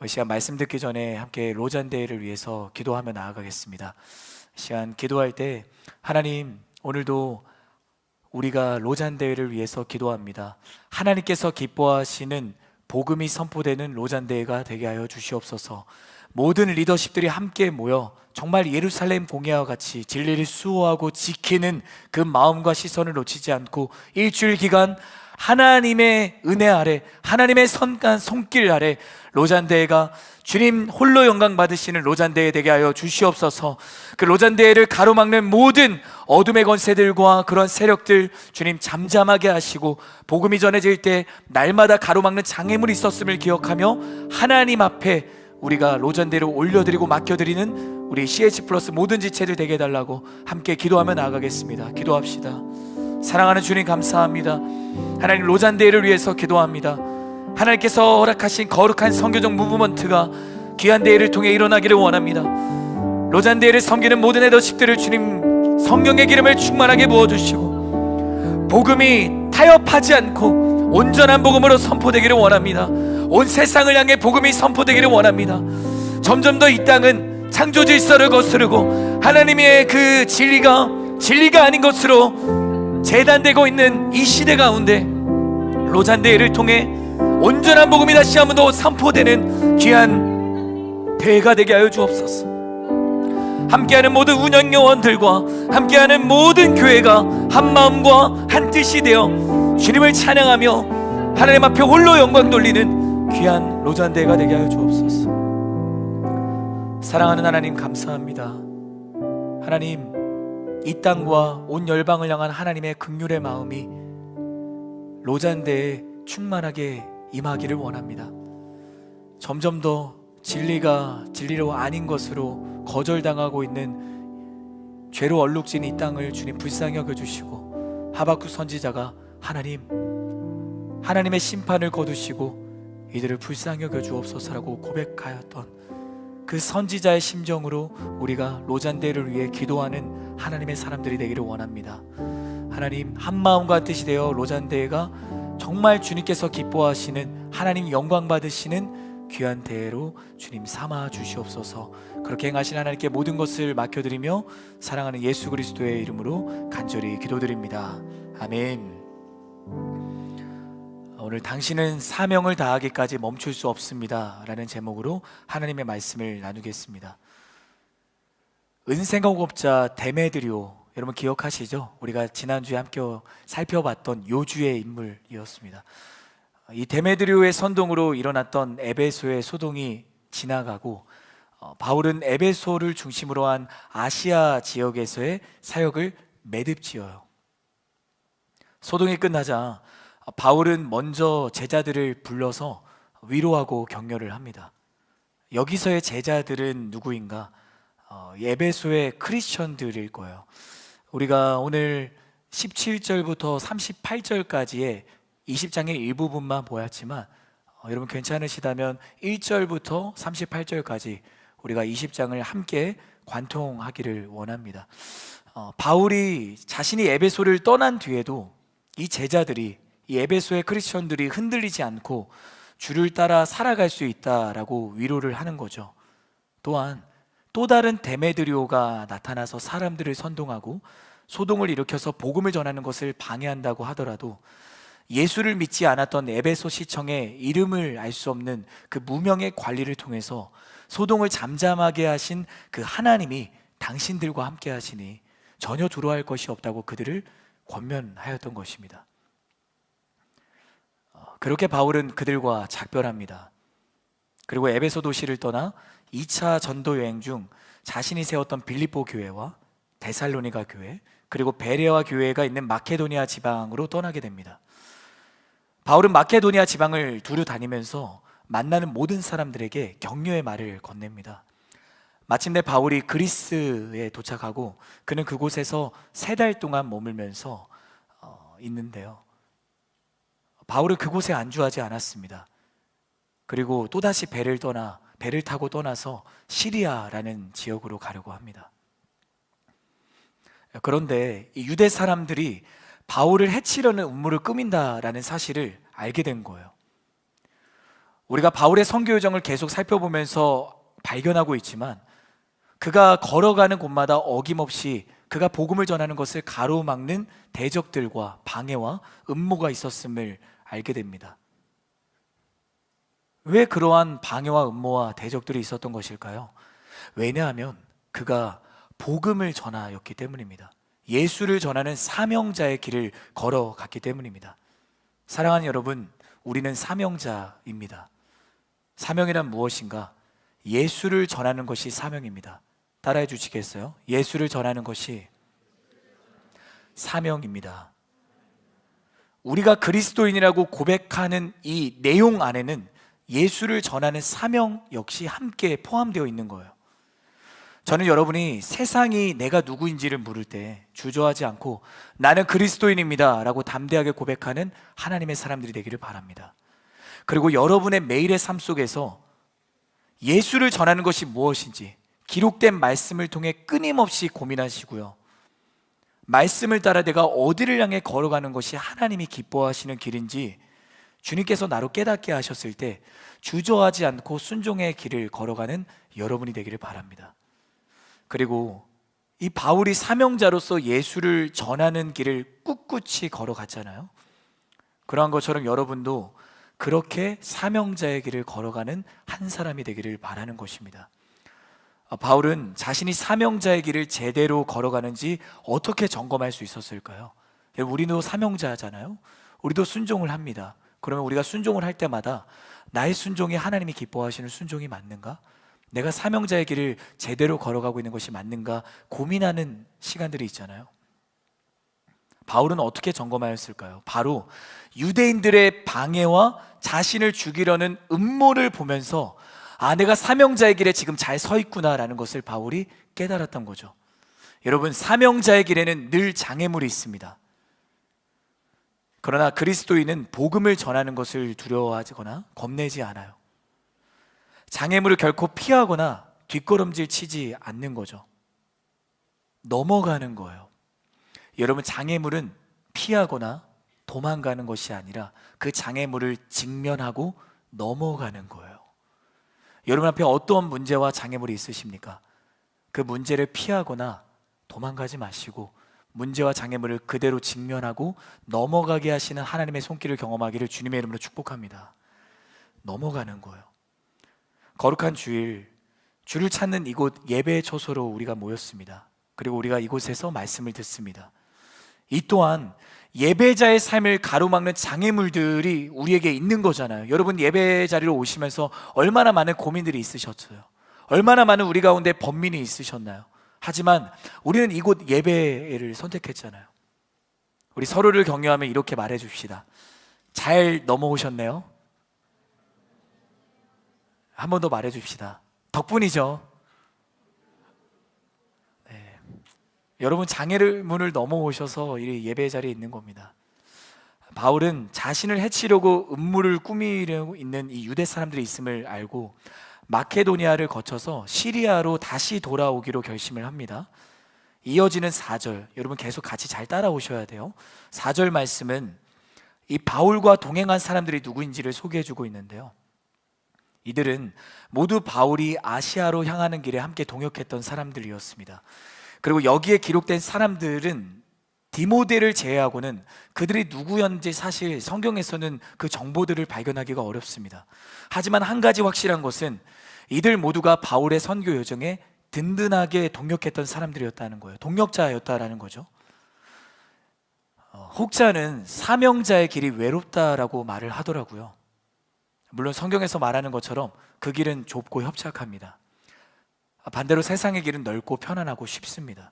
이 시간 말씀 듣기 전에 함께 로잔대회를 위해서 기도하며 나아가겠습니다. 이 시간 기도할 때 하나님, 오늘도 우리가 로잔대회를 위해서 기도합니다. 하나님께서 기뻐하시는 복음이 선포되는 로잔대회가 되게 하여 주시옵소서. 모든 리더십들이 함께 모여 정말 예루살렘 공예와 같이 진리를 수호하고 지키는 그 마음과 시선을 놓치지 않고 일주일 기간 하나님의 은혜 아래, 하나님의 선한 손길 아래 로잔대회가 주님 홀로 영광 받으시는 로잔대회 되게 하여 주시옵소서. 그 로잔대회를 가로막는 모든 어둠의 권세들과 그런 세력들 주님 잠잠하게 하시고, 복음이 전해질 때 날마다 가로막는 장애물이 있었음을 기억하며 하나님 앞에 우리가 로잔대회를 올려드리고 맡겨드리는 우리 CH 플러스 모든 지체들 되게 해달라고 함께 기도하며 나아가겠습니다. 기도합시다. 사랑하는 주님, 감사합니다. 하나님, 로잔대회를 위해서 기도합니다. 하나님께서 허락하신 거룩한 선교적 무브먼트가 귀한 대회를 통해 일어나기를 원합니다. 로잔대회를 섬기는 모든 리더십들을 주님 성령의 기름을 충만하게 부어주시고 복음이 타협하지 않고 온전한 복음으로 선포되기를 원합니다. 온 세상을 향해 복음이 선포되기를 원합니다. 점점 더 이 땅은 창조 질서를 거스르고 하나님의 그 진리가 아닌 것으로 재단되고 있는 이 시대 가운데 로잔대회를 통해 온전한 복음이 다시 한번 더 선포되는 귀한 대회가 되게 하여 주옵소서. 함께하는 모든 운영 요원들과 함께하는 모든 교회가 한 마음과 한 뜻이 되어 주님을 찬양하며 하나님 앞에 홀로 영광 돌리는 귀한 로잔대회가 되게 하여 주옵소서. 사랑하는 하나님, 감사합니다. 하나님, 이 땅과 온 열방을 향한 하나님의 긍휼의 마음이 로잔대에 충만하게 임하기를 원합니다. 점점 더 진리가 진리로 아닌 것으로 거절당하고 있는 죄로 얼룩진 이 땅을 주님 불쌍히 여겨주시고, 하박국 선지자가 하나님의 심판을 거두시고 이들을 불쌍히 여겨주옵소서라고 고백하였던 그 선지자의 심정으로 우리가 로잔대를 위해 기도하는 하나님의 사람들이 되기를 원합니다. 하나님, 한마음과 뜻이 되어 로잔대회가 정말 주님께서 기뻐하시는 하나님 영광 받으시는 귀한 대회로 주님 삼아 주시옵소서. 그렇게 행하신 하나님께 모든 것을 맡겨드리며 사랑하는 예수 그리스도의 이름으로 간절히 기도드립니다. 아멘. 오늘 당신은 사명을 다하기까지 멈출 수 없습니다 라는 제목으로 하나님의 말씀을 나누겠습니다. 은생업자 데메드리오, 여러분 기억하시죠? 우리가 지난주에 함께 살펴봤던 요주의 인물이었습니다. 이 데메드리오의 선동으로 일어났던 에베소의 소동이 지나가고 바울은 에베소를 중심으로 한 아시아 지역에서의 사역을 매듭지어요. 소동이 끝나자 바울은 먼저 제자들을 불러서 위로하고 격려를 합니다. 여기서의 제자들은 누구인가? 에베소의 크리스천들일 거예요. 우리가 오늘 17절부터 38절까지의 20장의 일부분만 보았지만 여러분 괜찮으시다면 1절부터 38절까지 우리가 20장을 함께 관통하기를 원합니다. 바울이 자신이 에베소를 떠난 뒤에도 이 제자들이, 이 에베소의 크리스천들이 흔들리지 않고 주를 따라 살아갈 수 있다라고 위로를 하는 거죠. 또한 또 다른 데메드리오가 나타나서 사람들을 선동하고 소동을 일으켜서 복음을 전하는 것을 방해한다고 하더라도 예수를 믿지 않았던 에베소 시청의 이름을 알 수 없는 그 무명의 관리를 통해서 소동을 잠잠하게 하신 그 하나님이 당신들과 함께 하시니 전혀 두려워할 것이 없다고 그들을 권면하였던 것입니다. 그렇게 바울은 그들과 작별합니다. 그리고 에베소 도시를 떠나 2차 전도 여행 중 자신이 세웠던 빌립보 교회와 데살로니가 교회, 그리고 베레아 교회가 있는 마케도니아 지방으로 떠나게 됩니다. 바울은 마케도니아 지방을 두루 다니면서 만나는 모든 사람들에게 격려의 말을 건넵니다. 마침내 바울이 그리스에 도착하고 그는 그곳에서 3달 동안 머물면서 있는데요, 바울은 그곳에 안주하지 않았습니다. 그리고 또다시 배를 타고 떠나서 시리아라는 지역으로 가려고 합니다. 그런데 이 유대 사람들이 바울을 해치려는 음모를 꾸민다라는 사실을 알게 된 거예요. 우리가 바울의 선교 여정을 계속 살펴보면서 발견하고 있지만 그가 걸어가는 곳마다 어김없이 그가 복음을 전하는 것을 가로막는 대적들과 방해와 음모가 있었음을 알게 됩니다. 왜 그러한 방해와 음모와 대적들이 있었던 것일까요? 왜냐하면 그가 복음을 전하였기 때문입니다. 예수를 전하는 사명자의 길을 걸어갔기 때문입니다. 사랑하는 여러분, 우리는 사명자입니다. 사명이란 무엇인가? 예수를 전하는 것이 사명입니다. 따라해 주시겠어요? 예수를 전하는 것이 사명입니다. 우리가 그리스도인이라고 고백하는 이 내용 안에는 예수를 전하는 사명 역시 함께 포함되어 있는 거예요. 저는 여러분이 세상이 내가 누구인지를 물을 때 주저하지 않고 나는 그리스도인입니다 라고 담대하게 고백하는 하나님의 사람들이 되기를 바랍니다. 그리고 여러분의 매일의 삶 속에서 예수를 전하는 것이 무엇인지 기록된 말씀을 통해 끊임없이 고민하시고요, 말씀을 따라 내가 어디를 향해 걸어가는 것이 하나님이 기뻐하시는 길인지 주님께서 나로 깨닫게 하셨을 때 주저하지 않고 순종의 길을 걸어가는 여러분이 되기를 바랍니다. 그리고 이 바울이 사명자로서 예수를 전하는 길을 꿋꿋이 걸어갔잖아요. 그러한 것처럼 여러분도 그렇게 사명자의 길을 걸어가는 한 사람이 되기를 바라는 것입니다. 바울은 자신이 사명자의 길을 제대로 걸어가는지 어떻게 점검할 수 있었을까요? 우리도 사명자잖아요. 우리도 순종을 합니다. 그러면 우리가 순종을 할 때마다 나의 순종이 하나님이 기뻐하시는 순종이 맞는가? 내가 사명자의 길을 제대로 걸어가고 있는 것이 맞는가 고민하는 시간들이 있잖아요. 바울은 어떻게 점검하였을까요? 바로 유대인들의 방해와 자신을 죽이려는 음모를 보면서 내가 사명자의 길에 지금 잘 서 있구나라는 것을 바울이 깨달았던 거죠. 여러분, 사명자의 길에는 늘 장애물이 있습니다. 그러나 그리스도인은 복음을 전하는 것을 두려워하거나 겁내지 않아요. 장애물을 결코 피하거나 뒷걸음질 치지 않는 거죠. 넘어가는 거예요. 여러분, 장애물은 피하거나 도망가는 것이 아니라 그 장애물을 직면하고 넘어가는 거예요. 여러분 앞에 어떤 문제와 장애물이 있으십니까? 그 문제를 피하거나 도망가지 마시고 문제와 장애물을 그대로 직면하고 넘어가게 하시는 하나님의 손길을 경험하기를 주님의 이름으로 축복합니다. 넘어가는 거예요. 거룩한 주일, 주를 찾는 이곳 예배의 초소로 우리가 모였습니다. 그리고 우리가 이곳에서 말씀을 듣습니다. 이 또한 예배자의 삶을 가로막는 장애물들이 우리에게 있는 거잖아요. 여러분, 예배 자리로 오시면서 얼마나 많은 고민들이 있으셨어요. 얼마나 많은 우리 가운데 번민이 있으셨나요? 하지만 우리는 이곳 예배를 선택했잖아요. 우리 서로를 격려하며 이렇게 말해 줍시다. 잘 넘어오셨네요. 한 번 더 말해 줍시다. 덕분이죠. 네. 여러분, 장애물을 넘어오셔서 이 예배 자리에 있는 겁니다. 바울은 자신을 해치려고 음모를 꾸미려고 있는 이 유대 사람들이 있음을 알고 마케도니아를 거쳐서 시리아로 다시 돌아오기로 결심을 합니다. 이어지는 4절, 여러분 계속 같이 잘 따라오셔야 돼요. 4절 말씀은 이 바울과 동행한 사람들이 누구인지를 소개해주고 있는데요, 이들은 모두 바울이 아시아로 향하는 길에 함께 동역했던 사람들이었습니다. 그리고 여기에 기록된 사람들은 디모데를 제외하고는 그들이 누구였는지 사실 성경에서는 그 정보들을 발견하기가 어렵습니다. 하지만 한 가지 확실한 것은 이들 모두가 바울의 선교 여정에 든든하게 동역했던 사람들이었다는 거예요. 동역자였다라는 거죠. 혹자는 사명자의 길이 외롭다라고 말을 하더라고요. 물론 성경에서 말하는 것처럼 그 길은 좁고 협착합니다. 반대로 세상의 길은 넓고 편안하고 쉽습니다.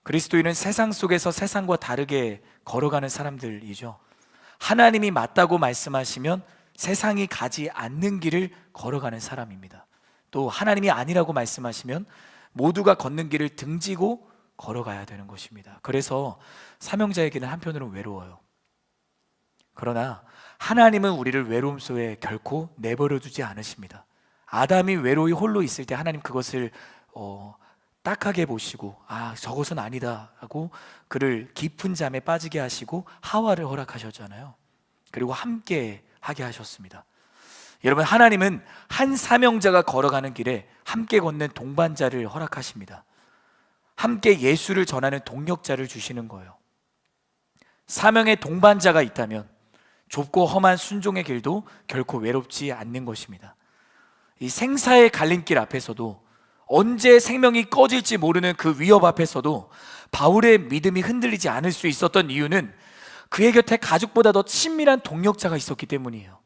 그리스도인은 세상 속에서 세상과 다르게 걸어가는 사람들이죠. 하나님이 맞다고 말씀하시면 세상이 가지 않는 길을 걸어가는 사람입니다. 또 하나님이 아니라고 말씀하시면 모두가 걷는 길을 등지고 걸어가야 되는 것입니다. 그래서 사명자의 길은 한편으로는 외로워요. 그러나 하나님은 우리를 외로움 속에 결코 내버려 두지 않으십니다. 아담이 외로이 홀로 있을 때 하나님 그것을 딱하게 보시고 저것은 아니다 하고 그를 깊은 잠에 빠지게 하시고 하와를 허락하셨잖아요. 그리고 함께 하게 하셨습니다. 여러분, 하나님은 한 사명자가 걸어가는 길에 함께 걷는 동반자를 허락하십니다. 함께 예수를 전하는 동력자를 주시는 거예요. 사명의 동반자가 있다면 좁고 험한 순종의 길도 결코 외롭지 않는 것입니다. 이 생사의 갈림길 앞에서도, 언제 생명이 꺼질지 모르는 그 위협 앞에서도 바울의 믿음이 흔들리지 않을 수 있었던 이유는 그의 곁에 가족보다 더 친밀한 동력자가 있었기 때문이에요.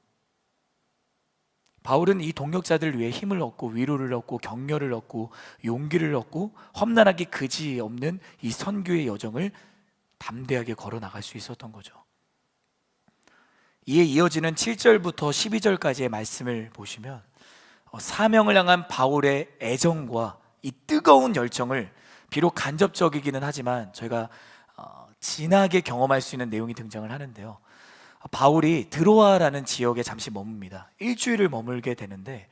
바울은 이 동력자들을 위해 힘을 얻고 위로를 얻고 격려를 얻고 용기를 얻고 험난하기 그지없는 이 선교의 여정을 담대하게 걸어 나갈 수 있었던 거죠. 이에 이어지는 7절부터 12절까지의 말씀을 보시면 사명을 향한 바울의 애정과 이 뜨거운 열정을, 비록 간접적이기는 하지만 저희가 진하게 경험할 수 있는 내용이 등장을 하는데요. 바울이 드로아라는 지역에 잠시 머뭅니다. 일주일을 머물게 되는데,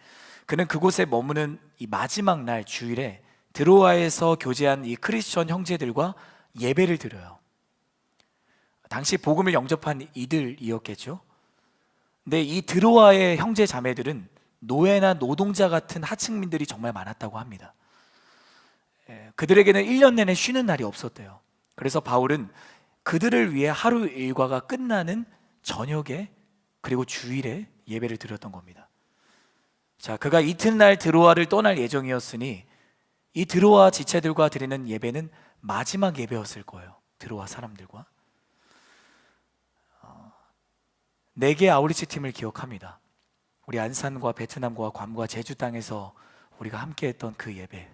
그는 그곳에 머무는 이 마지막 날 주일에 드로아에서 교제한 이 크리스천 형제들과 예배를 드려요. 당시 복음을 영접한 이들이었겠죠. 근데 이 드로아의 형제 자매들은 노예나 노동자 같은 하층민들이 정말 많았다고 합니다. 그들에게는 1년 내내 쉬는 날이 없었대요. 그래서 바울은 그들을 위해 하루 일과가 끝나는 저녁에 그리고 주일에 예배를 드렸던 겁니다. 자, 그가 이튿날 드로아를 떠날 예정이었으니 이 드로아 지체들과 드리는 예배는 마지막 예배였을 거예요. 드로아 사람들과. 4개의 아우리치 팀을 기억합니다. 우리 안산과 베트남과 괌과 제주 땅에서 우리가 함께했던 그 예배,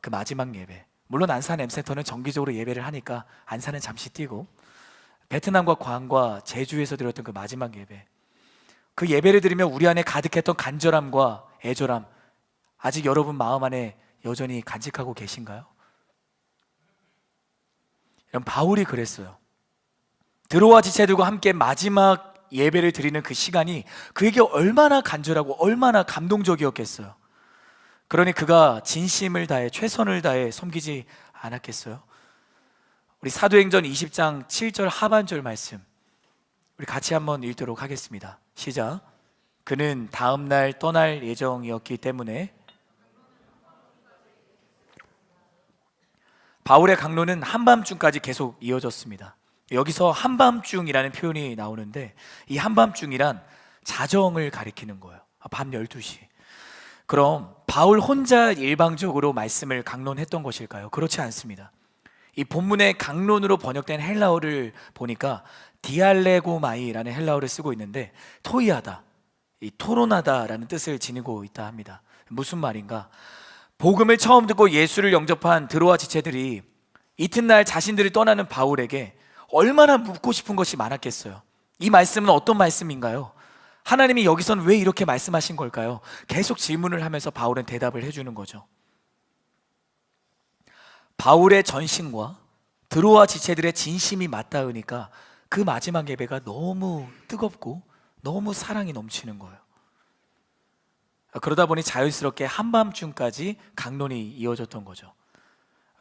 그 마지막 예배. 물론 안산 M센터는 정기적으로 예배를 하니까 안산은 잠시 뛰고, 베트남과 괌과 제주에서 드렸던 그 마지막 예배, 그 예배를 드리며 우리 안에 가득했던 간절함과 애절함, 아직 여러분 마음 안에 여전히 간직하고 계신가요? 여러분, 바울이 그랬어요. 드로아 지체들과 함께 마지막 예배를 드리는 그 시간이 그에게 얼마나 간절하고 얼마나 감동적이었겠어요. 그러니 그가 진심을 다해 최선을 다해 섬기지 않았겠어요? 우리 사도행전 20장 7절 하반절 말씀 우리 같이 한번 읽도록 하겠습니다. 시작. 그는 다음 날 떠날 예정이었기 때문에. 바울의 강론은 한밤중까지 계속 이어졌습니다. 여기서 한밤중이라는 표현이 나오는데, 이 한밤중이란 자정을 가리키는 거예요. 밤 12시. 그럼 바울 혼자 일방적으로 말씀을 강론했던 것일까요? 그렇지 않습니다. 이 본문의 강론으로 번역된 헬라어를 보니까 디알레고마이라는 헬라어를 쓰고 있는데, 토의하다, 이 토론하다라는 뜻을 지니고 있다 합니다. 무슨 말인가? 복음을 처음 듣고 예수를 영접한 드로아 지체들이 이튿날 자신들을 떠나는 바울에게 얼마나 묻고 싶은 것이 많았겠어요. 이 말씀은 어떤 말씀인가요? 하나님이 여기서는 왜 이렇게 말씀하신 걸까요? 계속 질문을 하면서 바울은 대답을 해주는 거죠. 바울의 전심과 드로아 지체들의 진심이 맞닿으니까 그 마지막 예배가 너무 뜨겁고 너무 사랑이 넘치는 거예요. 그러다 보니 자연스럽게 한밤중까지 강론이 이어졌던 거죠.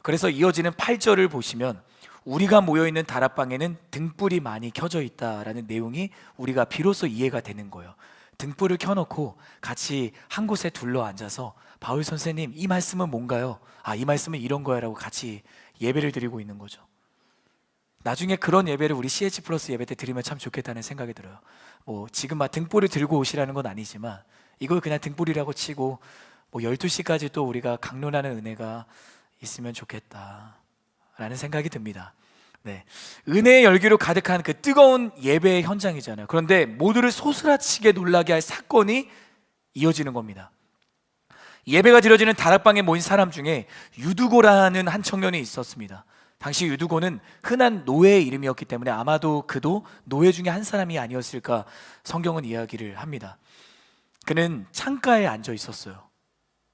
그래서 이어지는 8절을 보시면 우리가 모여있는 다락방에는 등불이 많이 켜져 있다라는 내용이 우리가 비로소 이해가 되는 거예요. 등불을 켜놓고 같이 한 곳에 둘러앉아서 바울 선생님, 이 말씀은 뭔가요? 아, 이 말씀은 이런 거야 라고 같이 예배를 드리고 있는 거죠. 나중에 그런 예배를 우리 CH 플러스 예배 때 드리면 참 좋겠다는 생각이 들어요. 지금 막 등불을 들고 오시라는 건 아니지만 이걸 그냥 등불이라고 치고 12시까지 또 우리가 강론하는 은혜가 있으면 좋겠다 라는 생각이 듭니다. 네, 은혜의 열기로 가득한 그 뜨거운 예배의 현장이잖아요. 그런데 모두를 소스라치게 놀라게 할 사건이 이어지는 겁니다. 예배가 드려지는 다락방에 모인 사람 중에 유두고라는 한 청년이 있었습니다. 당시 유두고는 흔한 노예의 이름이었기 때문에 아마도 그도 노예 중에 한 사람이 아니었을까 성경은 이야기를 합니다. 그는 창가에 앉아 있었어요.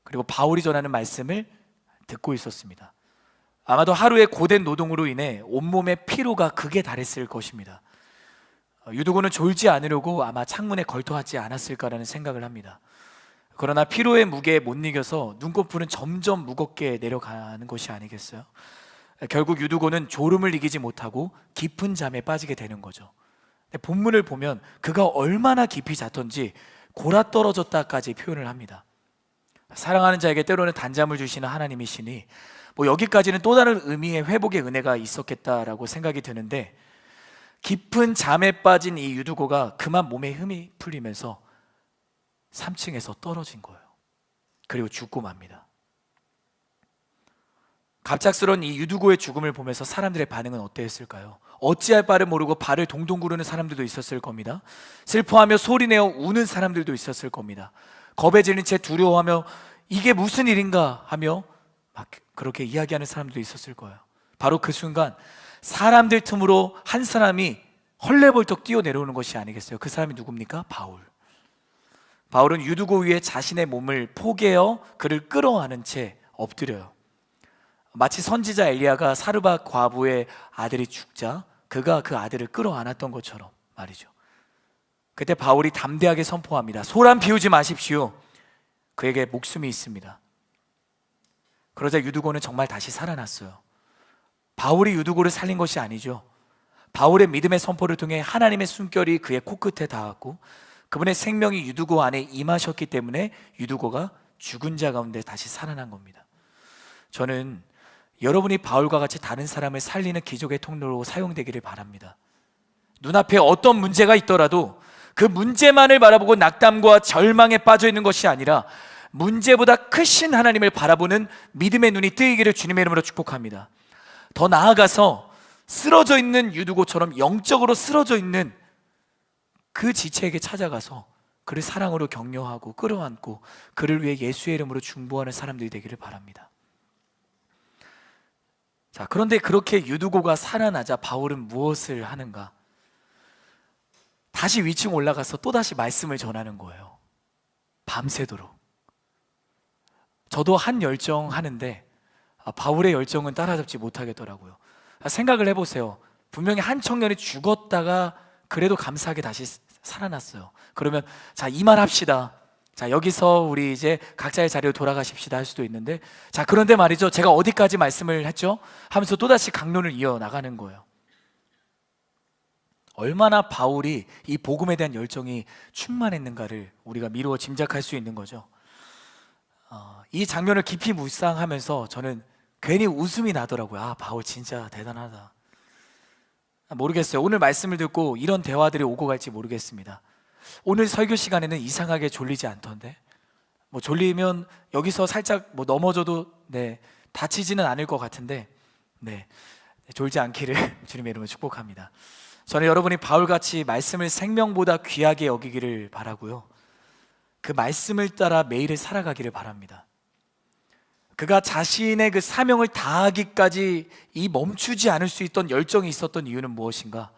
그리고 바울이 전하는 말씀을 듣고 있었습니다. 아마도 하루의 고된 노동으로 인해 온몸의 피로가 극에 달했을 것입니다. 유두고는 졸지 않으려고 아마 창문에 걸터하지 않았을까라는 생각을 합니다. 그러나 피로의 무게에 못 이겨서 눈꺼풀은 점점 무겁게 내려가는 것이 아니겠어요? 결국 유두고는 졸음을 이기지 못하고 깊은 잠에 빠지게 되는 거죠. 본문을 보면 그가 얼마나 깊이 잤던지 골아 떨어졌다까지 표현을 합니다. 사랑하는 자에게 때로는 단잠을 주시는 하나님이시니 여기까지는 또 다른 의미의 회복의 은혜가 있었겠다라고 생각이 드는데, 깊은 잠에 빠진 이 유두고가 그만 몸에 힘이 풀리면서 3층에서 떨어진 거예요. 그리고 죽고 맙니다. 갑작스러운 이 유두고의 죽음을 보면서 사람들의 반응은 어땠을까요? 어찌할 바를 모르고 발을 동동 구르는 사람들도 있었을 겁니다. 슬퍼하며 소리내어 우는 사람들도 있었을 겁니다. 겁에 질린 채 두려워하며 이게 무슨 일인가 하며 막 그렇게 이야기하는 사람들도 있었을 거예요. 바로 그 순간 사람들 틈으로 한 사람이 헐레벌떡 뛰어내려오는 것이 아니겠어요? 그 사람이 누굽니까? 바울은 유두고 위에 자신의 몸을 포개어 그를 끌어안은 채 엎드려요. 마치 선지자 엘리야가 사르밧 과부의 아들이 죽자 그가 그 아들을 끌어안았던 것처럼 말이죠. 그때 바울이 담대하게 선포합니다. 소란 피우지 마십시오. 그에게 목숨이 있습니다. 그러자 유두고는 정말 다시 살아났어요. 바울이 유두고를 살린 것이 아니죠. 바울의 믿음의 선포를 통해 하나님의 숨결이 그의 코끝에 닿았고 그분의 생명이 유두고 안에 임하셨기 때문에 유두고가 죽은 자 가운데 다시 살아난 겁니다. 저는 여러분이 바울과 같이 다른 사람을 살리는 기적의 통로로 사용되기를 바랍니다. 눈앞에 어떤 문제가 있더라도 그 문제만을 바라보고 낙담과 절망에 빠져 있는 것이 아니라 문제보다 크신 하나님을 바라보는 믿음의 눈이 뜨이기를 주님의 이름으로 축복합니다. 더 나아가서 쓰러져 있는 유두고처럼 영적으로 쓰러져 있는 그 지체에게 찾아가서 그를 사랑으로 격려하고 끌어안고 그를 위해 예수의 이름으로 중보하는 사람들이 되기를 바랍니다. 자, 그런데 그렇게 유두고가 살아나자 바울은 무엇을 하는가? 다시 위층 올라가서 또다시 말씀을 전하는 거예요. 밤새도록. 저도 한 열정 하는데 바울의 열정은 따라잡지 못하겠더라고요. 생각을 해보세요. 분명히 한 청년이 죽었다가 그래도 감사하게 다시 살아났어요. 그러면 자, 이 말 합시다. 자, 여기서 우리 이제 각자의 자리로 돌아가십시다 할 수도 있는데, 자, 그런데 말이죠, 제가 어디까지 말씀을 했죠? 하면서 또다시 강론을 이어나가는 거예요. 얼마나 바울이 이 복음에 대한 열정이 충만했는가를 우리가 미루어 짐작할 수 있는 거죠. 이 장면을 깊이 묵상하면서 저는 괜히 웃음이 나더라고요. 바울 진짜 대단하다. 모르겠어요. 오늘 말씀을 듣고 이런 대화들이 오고 갈지 모르겠습니다. 오늘 설교 시간에는 이상하게 졸리지 않던데, 졸리면 여기서 살짝 넘어져도 다치지는 않을 것 같은데, 졸지 않기를 주님의 이름으로 축복합니다. 저는 여러분이 바울같이 말씀을 생명보다 귀하게 여기기를 바라고요, 그 말씀을 따라 매일을 살아가기를 바랍니다. 그가 자신의 그 사명을 다하기까지 이 멈추지 않을 수 있던 열정이 있었던 이유는 무엇인가?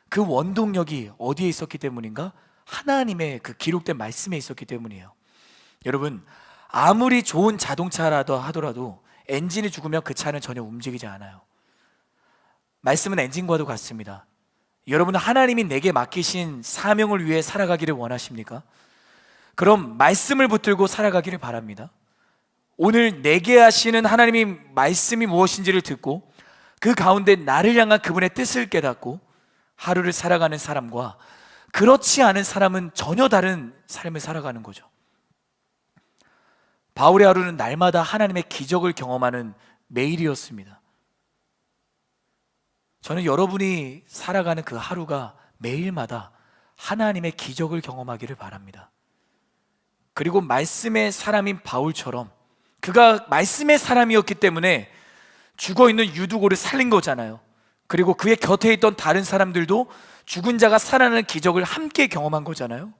그 원동력이 어디에 있었기 때문인가? 하나님의 그 기록된 말씀에 있었기 때문이에요. 여러분, 아무리 좋은 자동차라도 하더라도 엔진이 죽으면 그 차는 전혀 움직이지 않아요. 말씀은 엔진과도 같습니다. 여러분은 하나님이 내게 맡기신 사명을 위해 살아가기를 원하십니까? 그럼 말씀을 붙들고 살아가기를 바랍니다. 오늘 내게 하시는 하나님의 말씀이 무엇인지를 듣고 그 가운데 나를 향한 그분의 뜻을 깨닫고 하루를 살아가는 사람과 그렇지 않은 사람은 전혀 다른 삶을 살아가는 거죠. 바울의 하루는 날마다 하나님의 기적을 경험하는 매일이었습니다. 저는 여러분이 살아가는 그 하루가 매일마다 하나님의 기적을 경험하기를 바랍니다. 그리고 말씀의 사람인 바울처럼 그가 말씀의 사람이었기 때문에 죽어있는 유두고를 살린 거잖아요. 그리고 그의 곁에 있던 다른 사람들도 죽은 자가 살아나는 기적을 함께 경험한 거잖아요.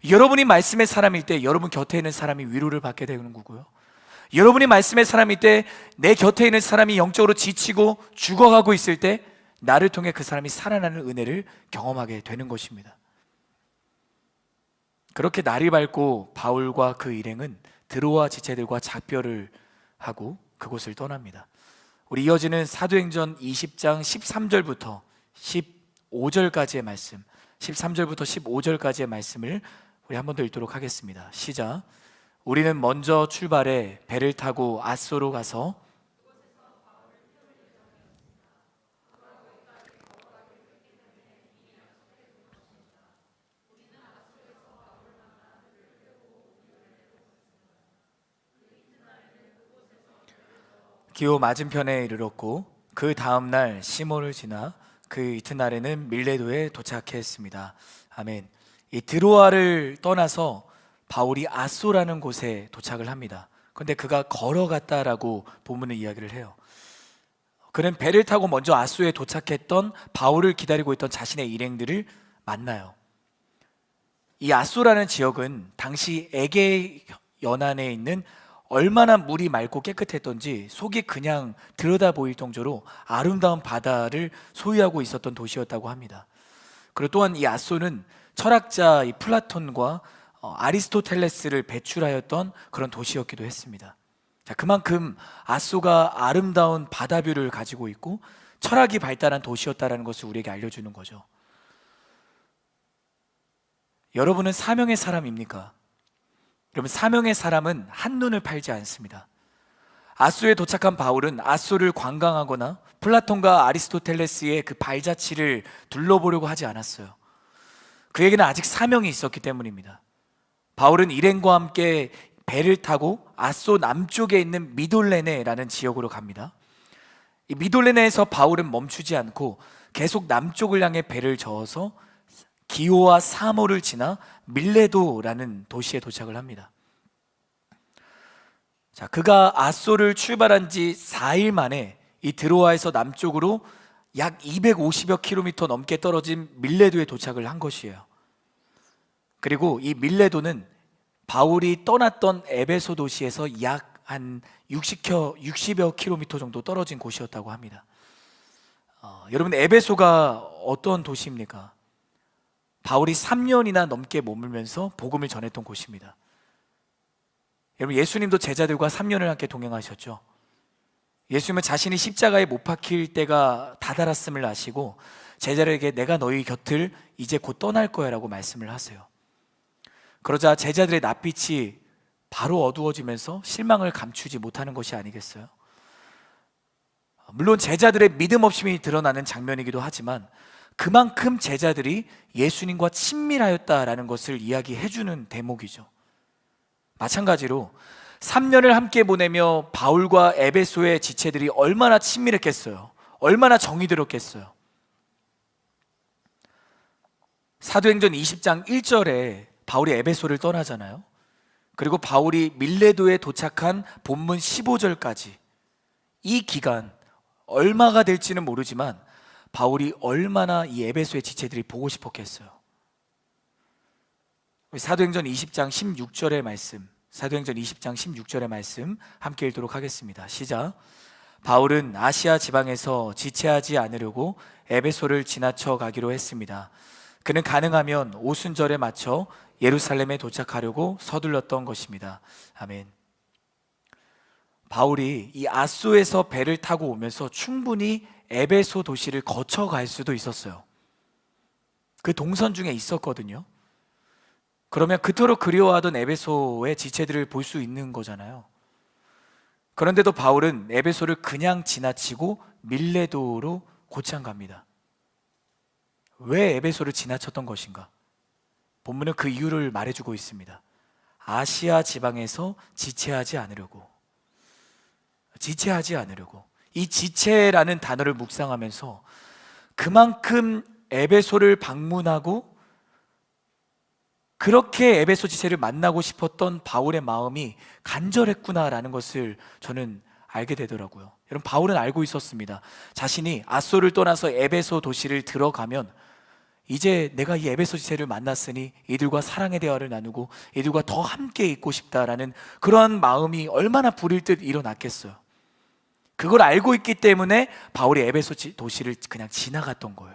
여러분이 말씀의 사람일 때 여러분 곁에 있는 사람이 위로를 받게 되는 거고요, 여러분이 말씀의 사람일 때 내 곁에 있는 사람이 영적으로 지치고 죽어가고 있을 때 나를 통해 그 사람이 살아나는 은혜를 경험하게 되는 것입니다. 그렇게 날이 밝고 바울과 그 일행은 드로아 지체들과 작별을 하고 그곳을 떠납니다. 우리 이어지는 사도행전 20장 13절부터 15절까지의 말씀, 13절부터 15절까지의 말씀을 우리 한 번 더 읽도록 하겠습니다. 시작. 우리는 먼저 출발해 배를 타고 아소로 가서 기호 맞은편에 이르렀고 그 다음날 시몬을 지나 그 이튿날에는 밀레도에 도착했습니다. 아멘. 이 드로아를 떠나서 바울이 아소라는 곳에 도착을 합니다. 그런데 그가 걸어갔다라고 본문은 이야기를 해요. 그는 배를 타고 먼저 아소에 도착했던 바울을 기다리고 있던 자신의 일행들을 만나요. 이 아소라는 지역은 당시 에게 연안에 있는 얼마나 물이 맑고 깨끗했던지 속이 그냥 들여다 보일 정도로 아름다운 바다를 소유하고 있었던 도시였다고 합니다. 그리고 또한 이 아소는 철학자 이 플라톤과 아리스토텔레스를 배출하였던 그런 도시였기도 했습니다. 자, 그만큼 아소가 아름다운 바다뷰를 가지고 있고 철학이 발달한 도시였다는 것을 우리에게 알려주는 거죠. 여러분은 사명의 사람입니까? 여러분, 사명의 사람은 한눈을 팔지 않습니다. 아소에 도착한 바울은 아소를 관광하거나 플라톤과 아리스토텔레스의 그 발자취를 둘러보려고 하지 않았어요. 그에게는 아직 사명이 있었기 때문입니다. 바울은 일행과 함께 배를 타고 아소 남쪽에 있는 미돌레네라는 지역으로 갑니다. 이 미돌레네에서 바울은 멈추지 않고 계속 남쪽을 향해 배를 저어서 기호와 사모를 지나 밀레도라는 도시에 도착을 합니다. 자, 그가 아소를 출발한 지 4일 만에 이 드로아에서 남쪽으로 약 250여 킬로미터 넘게 떨어진 밀레도에 도착을 한 것이에요. 그리고 이 밀레도는 바울이 떠났던 에베소 도시에서 약 한 60여 킬로미터 정도 떨어진 곳이었다고 합니다. 여러분, 에베소가 어떤 도시입니까? 바울이 3년이나 넘게 머물면서 복음을 전했던 곳입니다. 여러분, 예수님도 제자들과 3년을 함께 동행하셨죠. 예수님은 자신이 십자가에 못 박힐 때가 다다랐음을 아시고 제자들에게 내가 너희 곁을 이제 곧 떠날 거야 라고 말씀을 하세요. 그러자 제자들의 낯빛이 바로 어두워지면서 실망을 감추지 못하는 것이 아니겠어요? 물론 제자들의 믿음 없음이 드러나는 장면이기도 하지만 그만큼 제자들이 예수님과 친밀하였다라는 것을 이야기해주는 대목이죠. 마찬가지로 3년을 함께 보내며 바울과 에베소의 지체들이 얼마나 친밀했겠어요? 얼마나 정이 들었겠어요? 사도행전 20장 1절에 바울이 에베소를 떠나잖아요. 그리고 바울이 밀레도에 도착한 본문 15절까지 이 기간 얼마가 될지는 모르지만 바울이 얼마나 이 에베소의 지체들이 보고 싶었겠어요. 사도행전 20장 16절의 말씀, 사도행전 20장 16절의 말씀 함께 읽도록 하겠습니다. 시작. 바울은 아시아 지방에서 지체하지 않으려고 에베소를 지나쳐 가기로 했습니다. 그는 가능하면 오순절에 맞춰 예루살렘에 도착하려고 서둘렀던 것입니다. 아멘. 바울이 이 아소에서 배를 타고 오면서 충분히 에베소 도시를 거쳐갈 수도 있었어요. 그 동선 중에 있었거든요. 그러면 그토록 그리워하던 에베소의 지체들을 볼 수 있는 거잖아요. 그런데도 바울은 에베소를 그냥 지나치고 밀레도로 곧장 갑니다. 왜 에베소를 지나쳤던 것인가? 본문은 그 이유를 말해주고 있습니다. 아시아 지방에서 지체하지 않으려고. 이 지체라는 단어를 묵상하면서 그만큼 에베소를 방문하고 그렇게 에베소 지체를 만나고 싶었던 바울의 마음이 간절했구나라는 것을 저는 알게 되더라고요. 여러분, 바울은 알고 있었습니다. 자신이 아소를 떠나서 에베소 도시를 들어가면 이제 내가 이 에베소 지체를 만났으니 이들과 사랑의 대화를 나누고 이들과 더 함께 있고 싶다라는 그러한 마음이 얼마나 불일 듯 일어났겠어요. 그걸 알고 있기 때문에 바울이 에베소 도시를 그냥 지나갔던 거예요.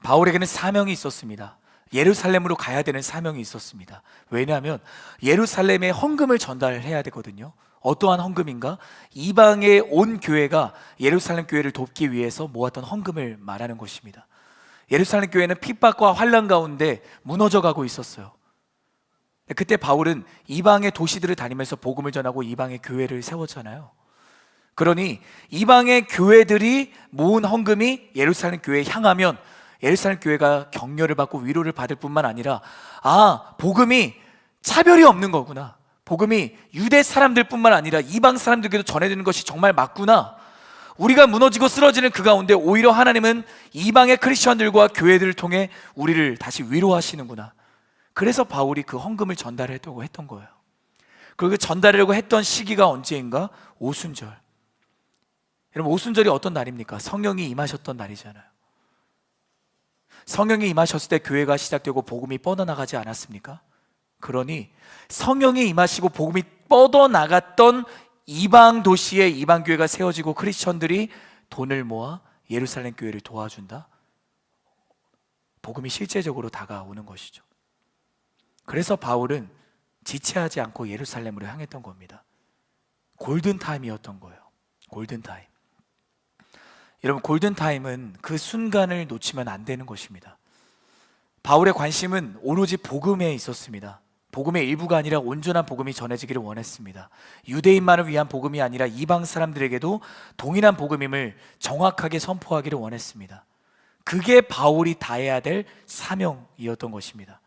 바울에게는 사명이 있었습니다. 예루살렘으로 가야 되는 사명이 있었습니다. 왜냐하면 예루살렘에 헌금을 전달해야 되거든요. 어떠한 헌금인가? 이방의 온 교회가 예루살렘 교회를 돕기 위해서 모았던 헌금을 말하는 것입니다. 예루살렘 교회는 핍박과 환난 가운데 무너져 가고 있었어요. 그때 바울은 이방의 도시들을 다니면서 복음을 전하고 이방의 교회를 세웠잖아요. 그러니 이방의 교회들이 모은 헌금이 예루살렘 교회에 향하면 예루살렘 교회가 격려를 받고 위로를 받을 뿐만 아니라 복음이 차별이 없는 거구나, 복음이 유대 사람들뿐만 아니라 이방 사람들에게도 전해지는 것이 정말 맞구나. 우리가 무너지고 쓰러지는 그 가운데 오히려 하나님은 이방의 크리스천들과 교회들을 통해 우리를 다시 위로하시는구나. 그래서 바울이 그 헌금을 전달하려고 했던 거예요. 그리고 그 전달하려고 했던 시기가 언제인가? 오순절. 여러분, 오순절이 어떤 날입니까? 성령이 임하셨던 날이잖아요. 성령이 임하셨을 때 교회가 시작되고 복음이 뻗어나가지 않았습니까? 그러니 성령이 임하시고 복음이 뻗어나갔던 이방 도시에 이방 교회가 세워지고 크리스천들이 돈을 모아 예루살렘 교회를 도와준다. 복음이 실제적으로 다가오는 것이죠. 그래서 바울은 지체하지 않고 예루살렘으로 향했던 겁니다. 골든타임이었던 거예요. 골든타임. 여러분, 골든타임은 그 순간을 놓치면 안 되는 것입니다. 바울의 관심은 오로지 복음에 있었습니다. 복음의 일부가 아니라 온전한 복음이 전해지기를 원했습니다. 유대인만을 위한 복음이 아니라 이방 사람들에게도 동일한 복음임을 정확하게 선포하기를 원했습니다. 그게 바울이 다해야 될 사명이었던 것입니다.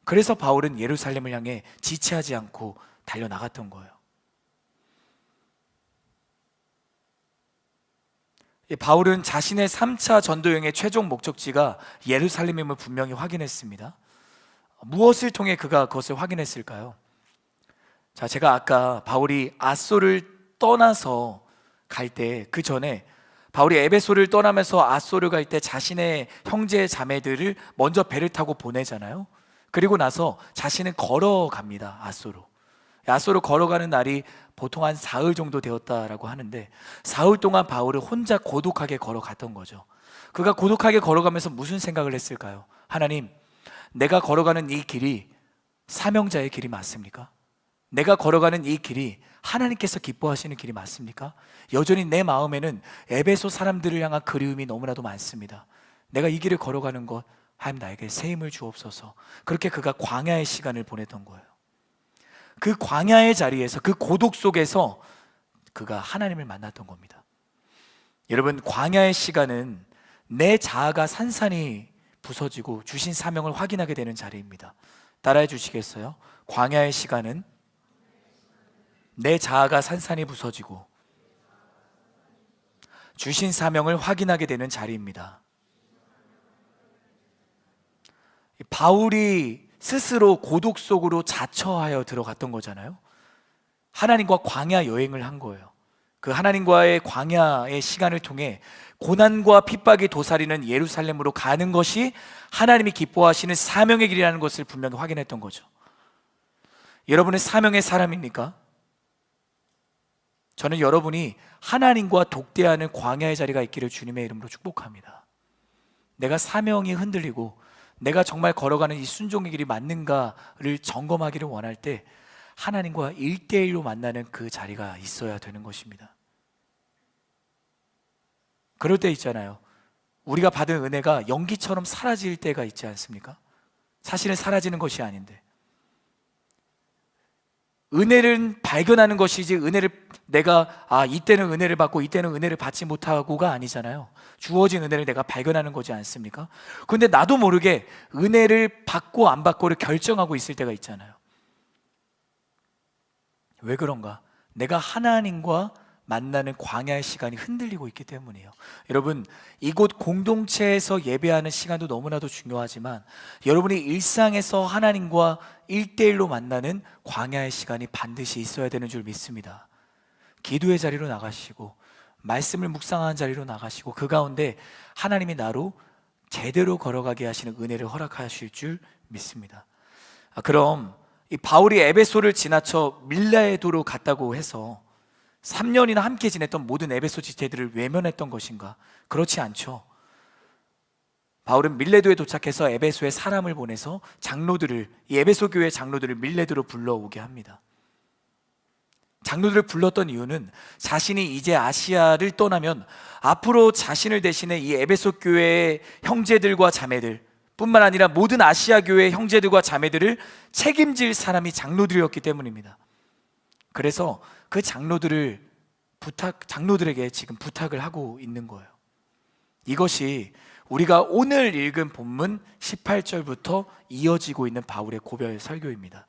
그래서 바울은 예루살렘을 향해 지체하지 않고 달려나갔던 거예요. 바울은 자신의 3차 전도여행의 최종 목적지가 예루살렘임을 분명히 확인했습니다. 무엇을 통해 그가 그것을 확인했을까요? 자, 제가 아까 바울이 아소를 떠나서 갈 때, 그 전에 바울이 에베소를 떠나면서 아소를 갈 때 자신의 형제 자매들을 먼저 배를 타고 보내잖아요. 그리고 나서 자신은 걸어갑니다. 아소로 걸어가는 날이 보통 한 사흘 정도 되었다라고 하는데, 사흘 동안 바울은 혼자 고독하게 걸어갔던 거죠. 그가 고독하게 걸어가면서 무슨 생각을 했을까요? 하나님, 내가 걸어가는 이 길이 사명자의 길이 맞습니까? 내가 걸어가는 이 길이 하나님께서 기뻐하시는 길이 맞습니까? 여전히 내 마음에는 에베소 사람들을 향한 그리움이 너무나도 많습니다. 내가 이 길을 걸어가는 것, 하나님 나에게 새 힘을 주옵소서. 그렇게 그가 광야의 시간을 보냈던 거예요. 그 광야의 자리에서, 그 고독 속에서 그가 하나님을 만났던 겁니다. 여러분, 광야의 시간은 내 자아가 산산이 부서지고 주신 사명을 확인하게 되는 자리입니다. 따라해 주시겠어요? 광야의 시간은 내 자아가 산산이 부서지고 주신 사명을 확인하게 되는 자리입니다. 바울이 스스로 고독 속으로 자처하여 들어갔던 거잖아요. 하나님과 광야 여행을 한 거예요. 그 하나님과의 광야의 시간을 통해 고난과 핍박이 도사리는 예루살렘으로 가는 것이 하나님이 기뻐하시는 사명의 길이라는 것을 분명히 확인했던 거죠. 여러분은 사명의 사람입니까? 저는 여러분이 하나님과 독대하는 광야의 자리가 있기를 주님의 이름으로 축복합니다. 내가 사명이 흔들리고 내가 정말 걸어가는 이 순종의 길이 맞는가를 점검하기를 원할 때 하나님과 1대1로 만나는 그 자리가 있어야 되는 것입니다. 그럴 때 있잖아요. 우리가 받은 은혜가 연기처럼 사라질 때가 있지 않습니까? 사실은 사라지는 것이 아닌데, 은혜를 발견하는 것이지 은혜를 내가 이때는 은혜를 받고 이때는 은혜를 받지 못하고가 아니잖아요. 주어진 은혜를 내가 발견하는 거지 않습니까? 그런데 나도 모르게 은혜를 받고 안 받고를 결정하고 있을 때가 있잖아요. 왜 그런가? 내가 하나님과 만나는 광야의 시간이 흔들리고 있기 때문이에요. 여러분, 이곳 공동체에서 예배하는 시간도 너무나도 중요하지만 여러분이 일상에서 하나님과 1대1로 만나는 광야의 시간이 반드시 있어야 되는 줄 믿습니다. 기도의 자리로 나가시고 말씀을 묵상하는 자리로 나가시고 그 가운데 하나님이 나로 제대로 걸어가게 하시는 은혜를 허락하실 줄 믿습니다. 그럼 이 바울이 에베소를 지나쳐 밀레도로 갔다고 해서 3년이나 함께 지냈던 모든 에베소 지체들을 외면했던 것인가? 그렇지 않죠. 바울은 밀레도에 도착해서 에베소에 사람을 보내서 이 에베소 교회 장로들을 밀레도로 불러오게 합니다. 장로들을 불렀던 이유는 자신이 이제 아시아를 떠나면 앞으로 자신을 대신해 이 에베소 교회의 형제들과 자매들 뿐만 아니라 모든 아시아 교회의 형제들과 자매들을 책임질 사람이 장로들이었기 때문입니다. 그래서 그 장로들에게 지금 부탁을 하고 있는 거예요. 이것이 우리가 오늘 읽은 본문 18절부터 이어지고 있는 바울의 고별 설교입니다.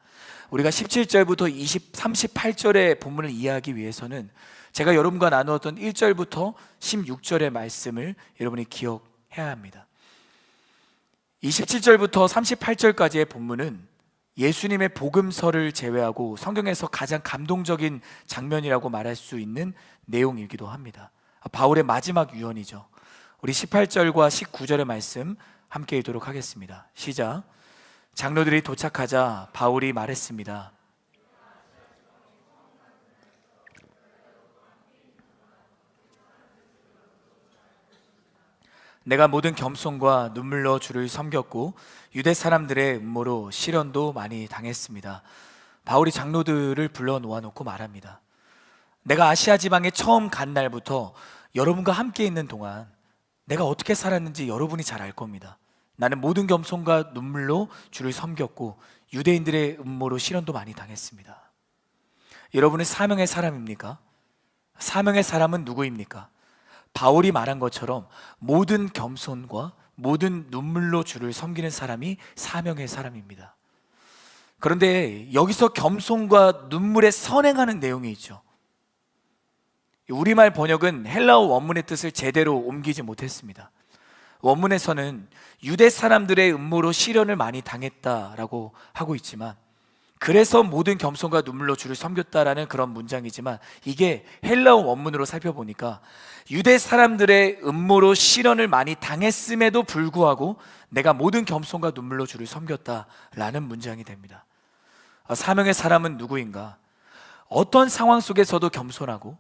우리가 17절부터 38절의 본문을 이해하기 위해서는 제가 여러분과 나누었던 1절부터 16절의 말씀을 여러분이 기억해야 합니다. 27절부터 38절까지의 본문은 예수님의 복음서를 제외하고 성경에서 가장 감동적인 장면이라고 말할 수 있는 내용이기도 합니다. 바울의 마지막 유언이죠. 우리 18절과 19절의 말씀 함께 읽도록 하겠습니다. 시작. 장로들이 도착하자 바울이 말했습니다. 내가 모든 겸손과 눈물로 주를 섬겼고 유대 사람들의 음모로 시련도 많이 당했습니다. 바울이 장로들을 불러 놓아놓고 말합니다. 내가 아시아 지방에 처음 간 날부터 여러분과 함께 있는 동안 내가 어떻게 살았는지 여러분이 잘 알 겁니다. 나는 모든 겸손과 눈물로 주를 섬겼고 유대인들의 음모로 시련도 많이 당했습니다. 여러분은 사명의 사람입니까? 사명의 사람은 누구입니까? 바울이 말한 것처럼 모든 겸손과 모든 눈물로 주를 섬기는 사람이 사명의 사람입니다. 그런데 여기서 겸손과 눈물에 선행하는 내용이 있죠. 우리말 번역은 헬라어 원문의 뜻을 제대로 옮기지 못했습니다. 원문에서는 유대 사람들의 음모로 시련을 많이 당했다라고 하고 있지만, 그래서 모든 겸손과 눈물로 주를 섬겼다라는 그런 문장이지만, 이게 헬라어 원문으로 살펴보니까 유대 사람들의 음모로 시련을 많이 당했음에도 불구하고 내가 모든 겸손과 눈물로 주를 섬겼다라는 문장이 됩니다. 사명의 사람은 누구인가? 어떤 상황 속에서도 겸손하고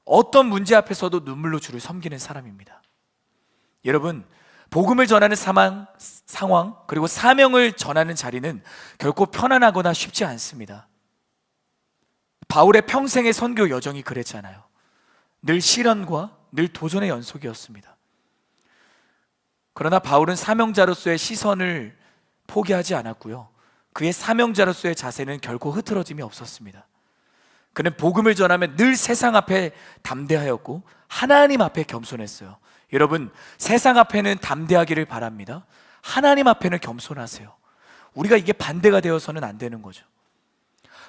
어떤 문제 앞에서도 눈물로 주를 섬기는 사람입니다. 여러분, 복음을 전하는 상황 그리고 사명을 전하는 자리는 결코 편안하거나 쉽지 않습니다. 바울의 평생의 선교 여정이 그랬잖아요. 늘 시련과 늘 도전의 연속이었습니다. 그러나 바울은 사명자로서의 시선을 포기하지 않았고요, 그의 사명자로서의 자세는 결코 흐트러짐이 없었습니다. 그는 복음을 전하면 늘 세상 앞에 담대하였고 하나님 앞에 겸손했어요. 여러분, 세상 앞에는 담대하기를 바랍니다. 하나님 앞에는 겸손하세요. 우리가 이게 반대가 되어서는 안 되는 거죠.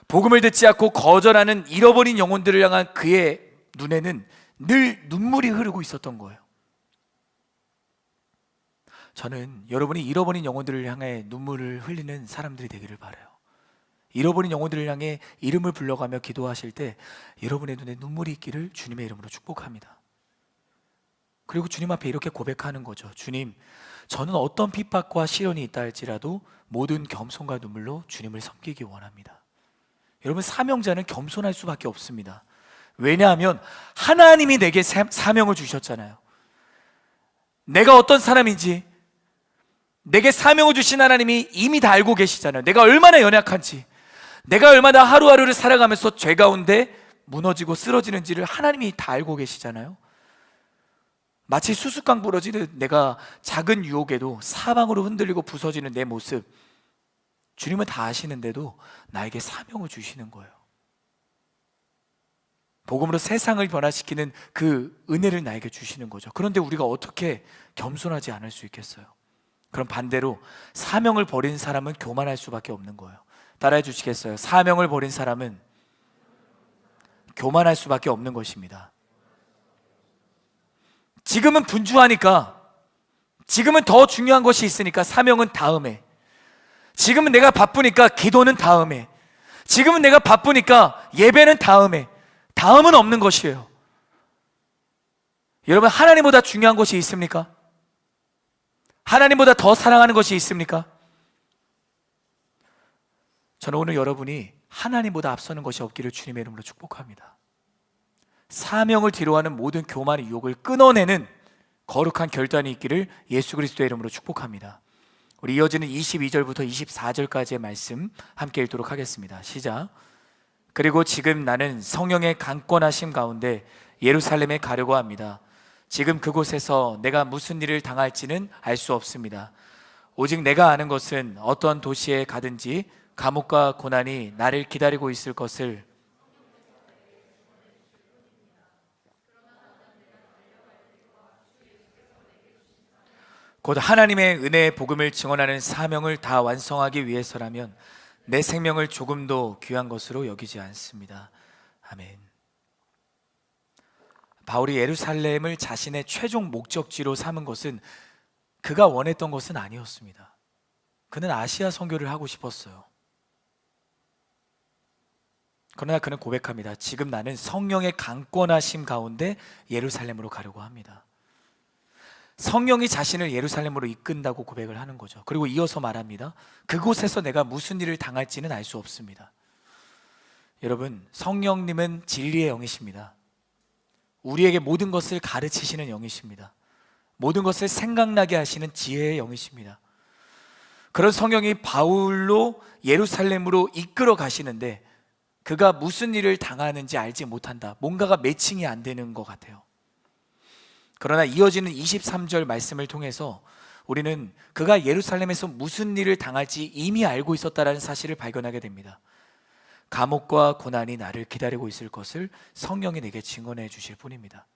복음을 듣지 않고 거절하는 잃어버린 영혼들을 향한 그의 눈에는 늘 눈물이 흐르고 있었던 거예요. 저는 여러분이 잃어버린 영혼들을 향해 눈물을 흘리는 사람들이 되기를 바라요. 잃어버린 영혼들을 향해 이름을 불러가며 기도하실 때 여러분의 눈에 눈물이 있기를 주님의 이름으로 축복합니다. 그리고 주님 앞에 이렇게 고백하는 거죠. 주님, 저는 어떤 핍박과 시련이 있다 할지라도 모든 겸손과 눈물로 주님을 섬기기 원합니다. 여러분, 사명자는 겸손할 수밖에 없습니다. 왜냐하면 하나님이 내게 사명을 주셨잖아요. 내가 어떤 사람인지 내게 사명을 주신 하나님이 이미 다 알고 계시잖아요. 내가 얼마나 연약한지, 내가 얼마나 하루하루를 살아가면서 죄 가운데 무너지고 쓰러지는지를 하나님이 다 알고 계시잖아요. 마치 수수깡 부러지듯 내가 작은 유혹에도 사방으로 흔들리고 부서지는 내 모습, 주님은 다 아시는데도 나에게 사명을 주시는 거예요. 복음으로 세상을 변화시키는 그 은혜를 나에게 주시는 거죠. 그런데 우리가 어떻게 겸손하지 않을 수 있겠어요? 그럼 반대로 사명을 버린 사람은 교만할 수밖에 없는 거예요. 따라해 주시겠어요? 사명을 버린 사람은 교만할 수밖에 없는 것입니다. 지금은 분주하니까, 지금은 더 중요한 것이 있으니까 사명은 다음에, 지금은 내가 바쁘니까 기도는 다음에, 지금은 내가 바쁘니까 예배는 다음에, 다음은 없는 것이에요. 여러분, 하나님보다 중요한 것이 있습니까? 하나님보다 더 사랑하는 것이 있습니까? 저는 오늘 여러분이 하나님보다 앞서는 것이 없기를 주님의 이름으로 축복합니다. 사명을 뒤로하는 모든 교만의 유혹을 끊어내는 거룩한 결단이 있기를 예수 그리스도의 이름으로 축복합니다. 우리 이어지는 22절부터 24절까지의 말씀 함께 읽도록 하겠습니다. 시작. 그리고 지금 나는 성령의 강권하심 가운데 예루살렘에 가려고 합니다. 지금 그곳에서 내가 무슨 일을 당할지는 알 수 없습니다. 오직 내가 아는 것은 어떤 도시에 가든지 감옥과 고난이 나를 기다리고 있을 것을, 곧 하나님의 은혜의 복음을 증언하는 사명을 다 완성하기 위해서라면 내 생명을 조금도 귀한 것으로 여기지 않습니다. 아멘. 바울이 예루살렘을 자신의 최종 목적지로 삼은 것은 그가 원했던 것은 아니었습니다. 그는 아시아 선교를 하고 싶었어요. 그러나 그는 고백합니다. 지금 나는 성령의 강권하심 가운데 예루살렘으로 가려고 합니다. 성령이 자신을 예루살렘으로 이끈다고 고백을 하는 거죠. 그리고 이어서 말합니다. 그곳에서 내가 무슨 일을 당할지는 알 수 없습니다. 여러분, 성령님은 진리의 영이십니다. 우리에게 모든 것을 가르치시는 영이십니다. 모든 것을 생각나게 하시는 지혜의 영이십니다. 그런 성령이 바울로 예루살렘으로 이끌어 가시는데 그가 무슨 일을 당하는지 알지 못한다. 뭔가가 매칭이 안 되는 것 같아요. 그러나 이어지는 23절 말씀을 통해서 우리는 그가 예루살렘에서 무슨 일을 당할지 이미 알고 있었다는 사실을 발견하게 됩니다. 감옥과 고난이 나를 기다리고 있을 것을 성령이 내게 증언해 주실 뿐입니다.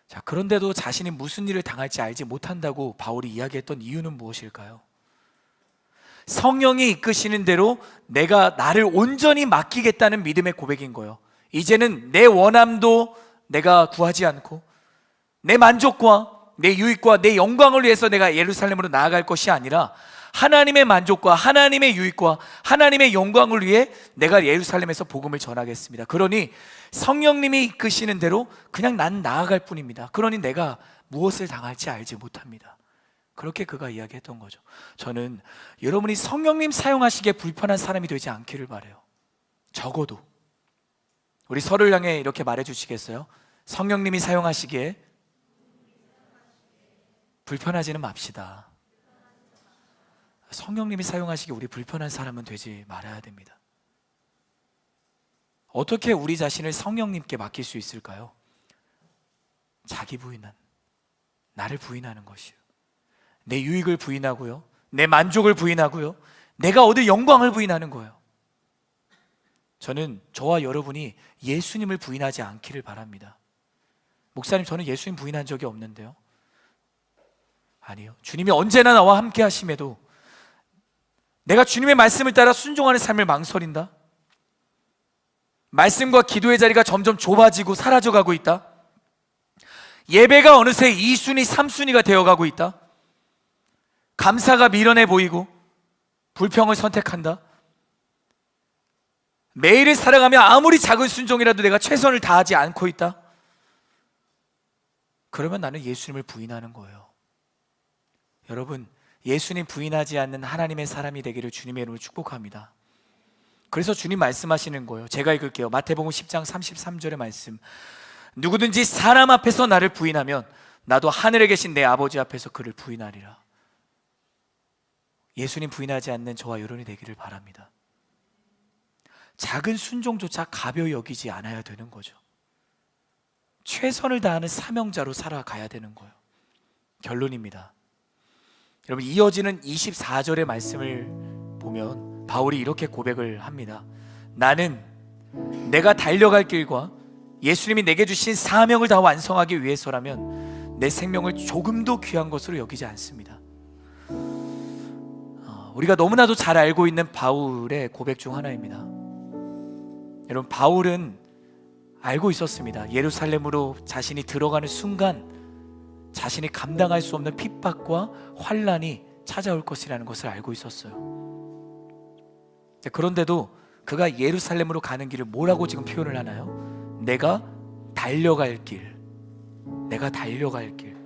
자, 그런데도 자신이 무슨 일을 당할지 알지 못한다고 바울이 이야기했던 이유는 무엇일까요? 성령이 이끄시는 대로 내가 나를 온전히 맡기겠다는 믿음의 고백인 거예요. 이제는 내 원함도 내가 구하지 않고 내 만족과 내 유익과 내 영광을 위해서 내가 예루살렘으로 나아갈 것이 아니라 하나님의 만족과 하나님의 유익과 하나님의 영광을 위해 내가 예루살렘에서 복음을 전하겠습니다. 그러니 성령님이 이끄시는 대로 그냥 난 나아갈 뿐입니다. 그러니 내가 무엇을 당할지 알지 못합니다. 그렇게 그가 이야기했던 거죠. 저는 여러분이 성령님 사용하시기에 불편한 사람이 되지 않기를 바라요. 적어도 우리 서로를 향해 이렇게 말해 주시겠어요? 성령님이 사용하시기에 불편하지는 맙시다. 성령님이 사용하시기에 우리 불편한 사람은 되지 말아야 됩니다. 어떻게 우리 자신을 성령님께 맡길 수 있을까요? 자기 부인한, 나를 부인하는 것이요, 내 유익을 부인하고요, 내 만족을 부인하고요, 내가 얻을 영광을 부인하는 거예요. 저는 저와 여러분이 예수님을 부인하지 않기를 바랍니다. 목사님, 저는 예수님 부인한 적이 없는데요. 아니요, 주님이 언제나 나와 함께 하심에도 내가 주님의 말씀을 따라 순종하는 삶을 망설인다? 말씀과 기도의 자리가 점점 좁아지고 사라져가고 있다? 예배가 어느새 2순위, 3순위가 되어가고 있다? 감사가 미련해 보이고 불평을 선택한다? 매일을 살아가며 아무리 작은 순종이라도 내가 최선을 다하지 않고 있다? 그러면 나는 예수님을 부인하는 거예요. 여러분, 예수님 부인하지 않는 하나님의 사람이 되기를 주님의 이름으로 축복합니다. 그래서 주님 말씀하시는 거예요. 제가 읽을게요. 마태복음 10장 33절의 말씀. 누구든지 사람 앞에서 나를 부인하면 나도 하늘에 계신 내 아버지 앞에서 그를 부인하리라. 예수님 부인하지 않는 저와 여러분이 되기를 바랍니다. 작은 순종조차 가벼이 여기지 않아야 되는 거죠. 최선을 다하는 사명자로 살아가야 되는 거예요. 결론입니다. 여러분, 이어지는 24절의 말씀을 보면 바울이 이렇게 고백을 합니다. 나는 내가 달려갈 길과 예수님이 내게 주신 사명을 다 완성하기 위해서라면 내 생명을 조금도 귀한 것으로 여기지 않습니다. 우리가 너무나도 잘 알고 있는 바울의 고백 중 하나입니다. 여러분, 바울은 알고 있었습니다. 예루살렘으로 자신이 들어가는 순간 자신이 감당할 수 없는 핍박과 환난이 찾아올 것이라는 것을 알고 있었어요. 그런데도 그가 예루살렘으로 가는 길을 뭐라고 지금 표현을 하나요? 내가 달려갈 길, 내가 달려갈 길,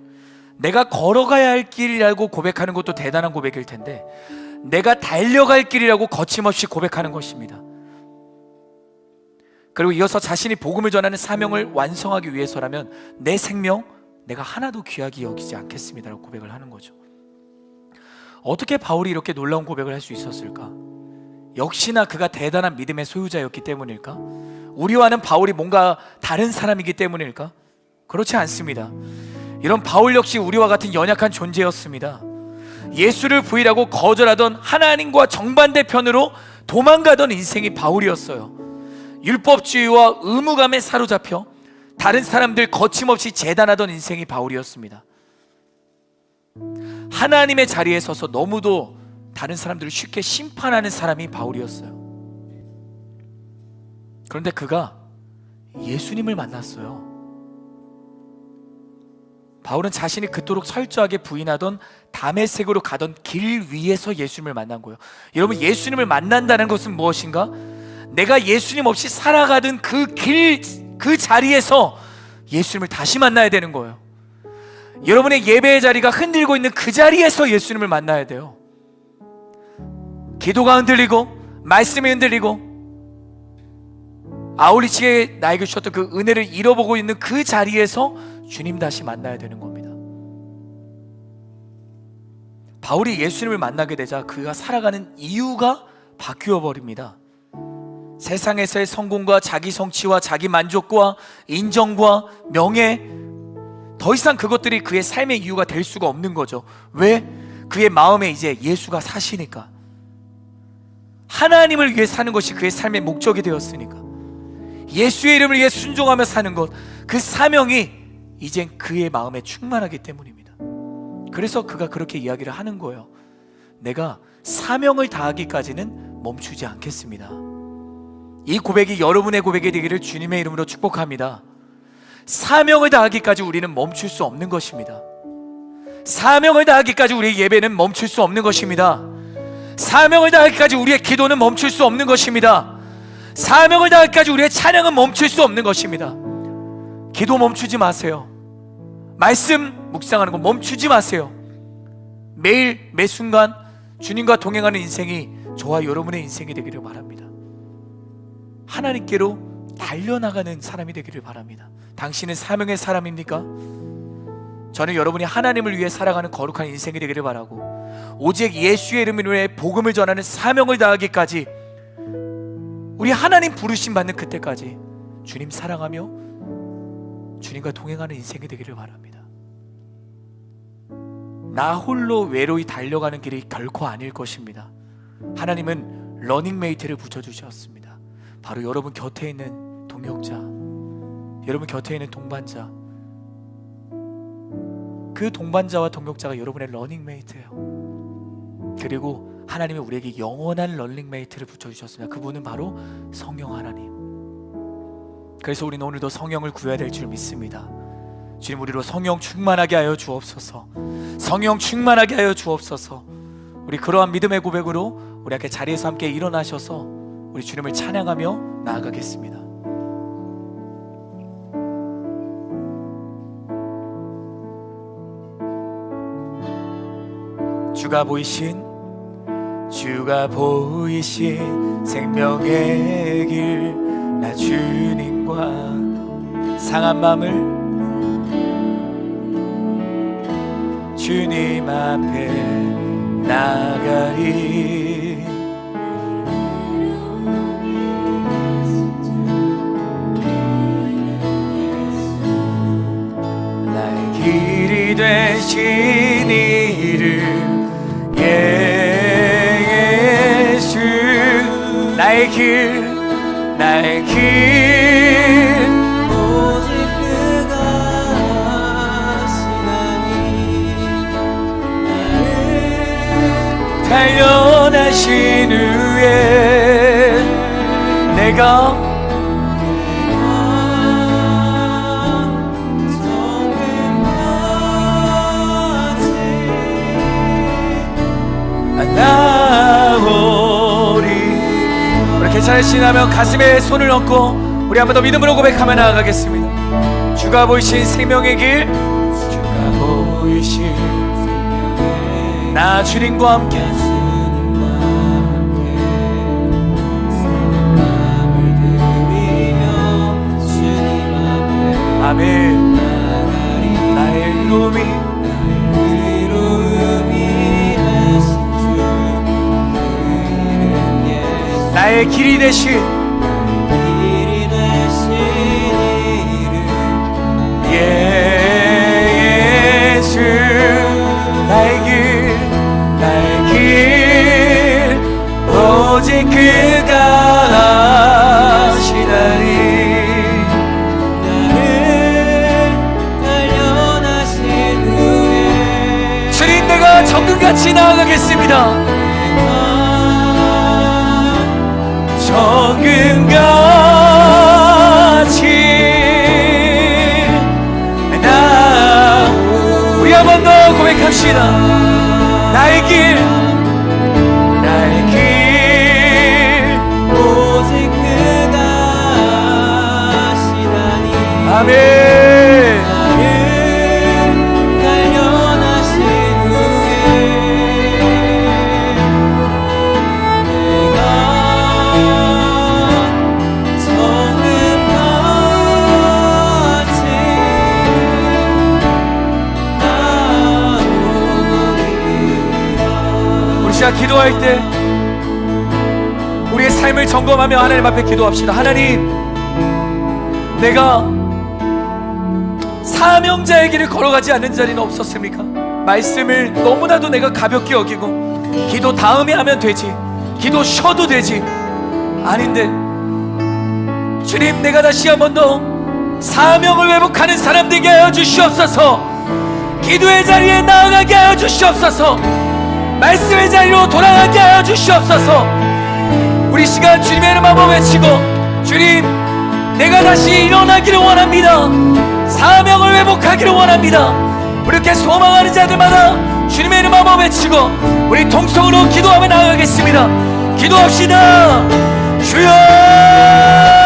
내가 걸어가야 할 길이라고 고백하는 것도 대단한 고백일 텐데 내가 달려갈 길이라고 거침없이 고백하는 것입니다. 그리고 이어서 자신이 복음을 전하는 사명을 완성하기 위해서라면 내 생명 내가 하나도 귀하게 여기지 않겠습니다라고 고백을 하는 거죠. 어떻게 바울이 이렇게 놀라운 고백을 할 수 있었을까? 역시나 그가 대단한 믿음의 소유자였기 때문일까? 우리와는 바울이 뭔가 다른 사람이기 때문일까? 그렇지 않습니다. 이런 바울 역시 우리와 같은 연약한 존재였습니다. 예수를 부인하고 거절하던 하나님과 정반대편으로 도망가던 인생이 바울이었어요. 율법주의와 의무감에 사로잡혀 다른 사람들 거침없이 재단하던 인생이 바울이었습니다. 하나님의 자리에 서서 너무도 다른 사람들을 쉽게 심판하는 사람이 바울이었어요. 그런데 그가 예수님을 만났어요. 바울은 자신이 그토록 철저하게 부인하던 다메섹으로 가던 길 위에서 예수님을 만난 거예요. 여러분, 예수님을 만난다는 것은 무엇인가? 내가 예수님 없이 살아가던 그 자리에서 예수님을 다시 만나야 되는 거예요. 여러분의 예배의 자리가 흔들고 있는 그 자리에서 예수님을 만나야 돼요. 기도가 흔들리고 말씀이 흔들리고 아울리치게 나에게 주셨던 그 은혜를 잃어보고 있는 그 자리에서 주님 다시 만나야 되는 겁니다. 바울이 예수님을 만나게 되자 그가 살아가는 이유가 바뀌어 버립니다. 세상에서의 성공과 자기 성취와 자기 만족과 인정과 명예, 더 이상 그것들이 그의 삶의 이유가 될 수가 없는 거죠. 왜? 그의 마음에 이제 예수가 사시니까. 하나님을 위해 사는 것이 그의 삶의 목적이 되었으니까. 예수의 이름을 위해 순종하며 사는 것, 그 사명이 이젠 그의 마음에 충만하기 때문입니다. 그래서 그가 그렇게 이야기를 하는 거예요. 내가 사명을 다하기까지는 멈추지 않겠습니다. 이 고백이 여러분의 고백이 되기를 주님의 이름으로 축복합니다. 사명을 다하기까지 우리는 멈출 수 없는 것입니다. 사명을 다하기까지 우리의 예배는 멈출 수 없는 것입니다. 사명을 다하기까지 우리의 기도는 멈출 수 없는 것입니다. 사명을 다하기까지 우리의 찬양은 멈출 수 없는 것입니다. 기도 멈추지 마세요. 말씀 묵상하는 거 멈추지 마세요. 매일 매 순간 주님과 동행하는 인생이 저와 여러분의 인생이 되기를 바랍니다. 하나님께로 달려나가는 사람이 되기를 바랍니다. 당신은 사명의 사람입니까? 저는 여러분이 하나님을 위해 살아가는 거룩한 인생이 되기를 바라고, 오직 예수의 이름을 위해 복음을 전하는 사명을 다하기까지, 우리 하나님 부르심 받는 그때까지 주님 사랑하며 주님과 동행하는 인생이 되기를 바랍니다. 나 홀로 외로이 달려가는 길이 결코 아닐 것입니다. 하나님은 러닝메이트를 붙여주셨습니다. 바로 여러분 곁에 있는 동역자, 여러분 곁에 있는 동반자, 그 동반자와 동역자가 여러분의 러닝메이트예요. 그리고 하나님이 우리에게 영원한 러닝메이트를 붙여주셨습니다. 그분은 바로 성령 하나님. 그래서 우리는 오늘도 성령을 구해야 될 줄 믿습니다. 주님, 우리로 성령 충만하게 하여 주옵소서. 성령 충만하게 하여 주옵소서. 우리 그러한 믿음의 고백으로 우리 함께 자리에서 함께 일어나셔서 우리 주님을 찬양하며 나아가겠습니다. 주가 보이신 생명의 길, 나 주님과 상한 마음을 주님 앞에 나가리. 나의 길이 되신 이름 예수, 나의 길 오직 그가 하시나니 나를 단련하신 후에 내가 나오리. 우리 괜찮을 지나면 가슴에 손을 얹고 우리 한 번 더 믿음으로 고백하며 나아가겠습니다. 주가 보이신 생명의 길, 주가 보이신 나 주님과 함께 아멘. 나의 이름이 나의 길이 되신 예수, 나의 길 오직 그가 하시나니 나를 단련하신 후에 주님 같이 나아가겠습니다. 정금같이 나 우리 한 번 더 고백합시다. 나의 길 오직 그가 하시나니 아멘. 나를 단련하신 후에 내가 정금같이 나오리라. 우리 시작 기도할 때 우리의 삶을 점검하며 하나님 앞에 기도합시다. 하나님, 내가 사명자의 길을 걸어가지 않는 자리는 없었습니까? 말씀을 너무나도 내가 가볍게 여기고 기도 다음에 하면 되지, 기도 쉬어도 되지. 아닌데 주님, 내가 다시 한 번 더 사명을 회복하는 사람 되게 하여 주시옵소서. 기도의 자리에 나아가게 하여 주시옵소서. 말씀의 자리로 돌아가게 하여 주시옵소서. 우리 시간 주님의 이름 한번 외치고, 주님, 내가 다시 일어나기를 원합니다. 사명을 회복하기를 원합니다. 우리 이렇게 소망하는 자들마다 주님의 이름 한번 외치고 우리 통성으로 기도하며 나아가겠습니다. 기도합시다. 주여!